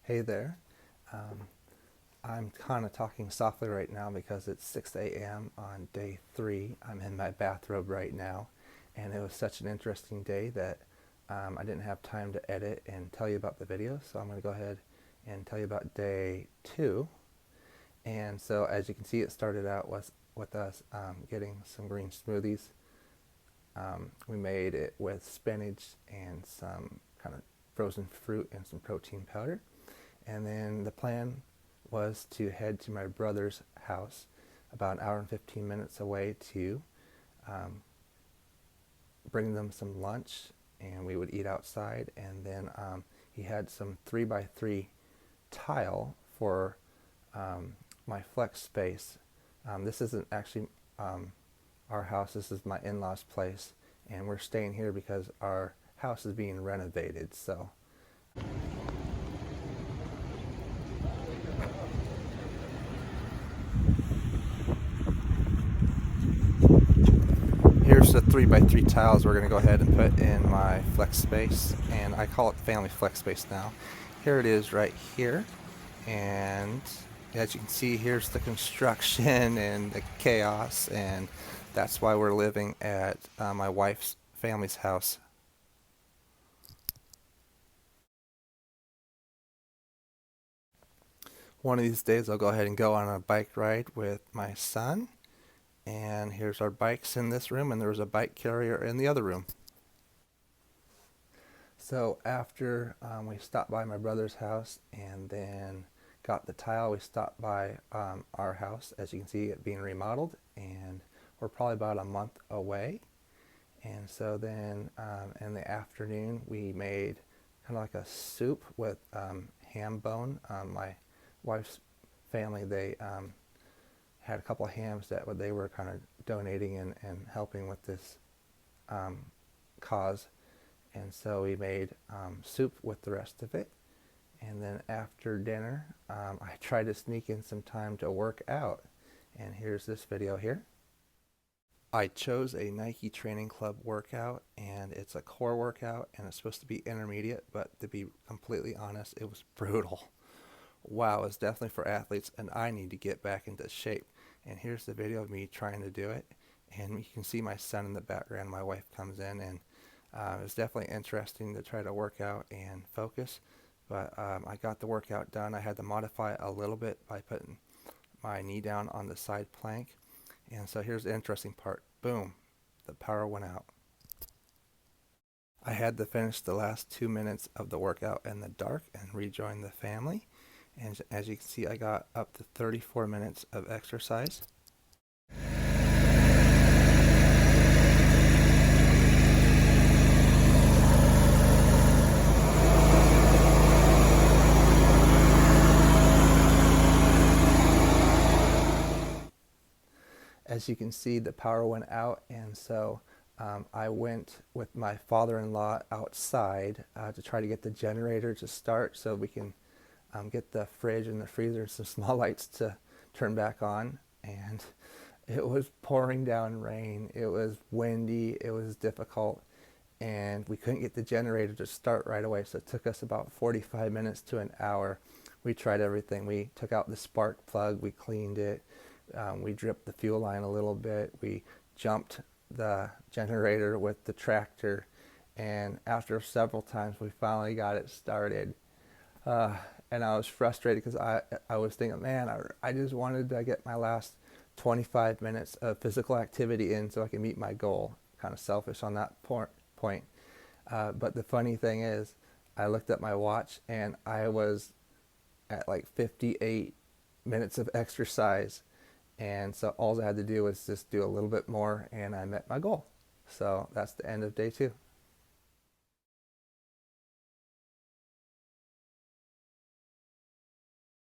Hey there. Um, I'm kind of talking softly right now because it's 6 a.m. on day 3. I'm in my bathrobe right now, and it was such an interesting day that I didn't have time to edit and tell you about the video, so I'm going to go ahead and tell you about day 2. And so, as you can see, it started out with us getting some green smoothies. We made it with spinach and some kind of frozen fruit and some protein powder. And then the plan was to head to my brother's house about an hour and 15 minutes away to um, bring them some lunch, and we would eat outside. And then he had some 3x3 tile for my flex space. This isn't actually our house, this is my in-laws place, and we're staying here because our house is being renovated. So here's the 3x3 tiles we're going to go ahead and put in my flex space, and I call it family flex space now. Here it is right here, and as you can see, here's the construction and the chaos, and that's why we're living at my wife's family's house. One of these days I'll go ahead and go on a bike ride with my son. And here's our bikes in this room, and there was a bike carrier in the other room. So after we stopped by my brother's house and then got the tile, we stopped by our house, as you can see it being remodeled, and we're probably about a month away. And so then in the afternoon we made kind of like a soup with ham bone. My wife's family, they had a couple of hams that they were kind of donating and helping with this cause. And so we made soup with the rest of it. And then after dinner, I tried to sneak in some time to work out. And here's this video here. I chose a Nike Training Club workout, and it's a core workout, and it's supposed to be intermediate, but to be completely honest, it was brutal. Wow, it's definitely for athletes, and I need to get back into shape. And here's the video of me trying to do it, and you can see my son in the background. My wife comes in, and it's definitely interesting to try to work out and focus, but I got the workout done. I had to modify it a little bit by putting my knee down on the side plank. And so here's the interesting part. Boom, the power went out. I had to finish the last 2 minutes of the workout in the dark and rejoin the family. And as you can see, I got up to 34 minutes of exercise. As you can see, the power went out, and so I went with my father-in-law outside to try to get the generator to start so we can get the fridge and the freezer and some small lights to turn back on. And it was pouring down rain, it was windy, it was difficult, and we couldn't get the generator to start right away, so it took us about 45 minutes to an hour. We tried everything. We took out the spark plug, we cleaned it, we dripped the fuel line a little bit, we jumped the generator with the tractor, and after several times we finally got it started. And I was frustrated because I was thinking, man, I just wanted to get my last 25 minutes of physical activity in so I can meet my goal. Kind of selfish on that point. But the funny thing is, I looked at my watch and I was at like 58 minutes of exercise. And so all I had to do was just do a little bit more, and I met my goal. So that's the end of day 2.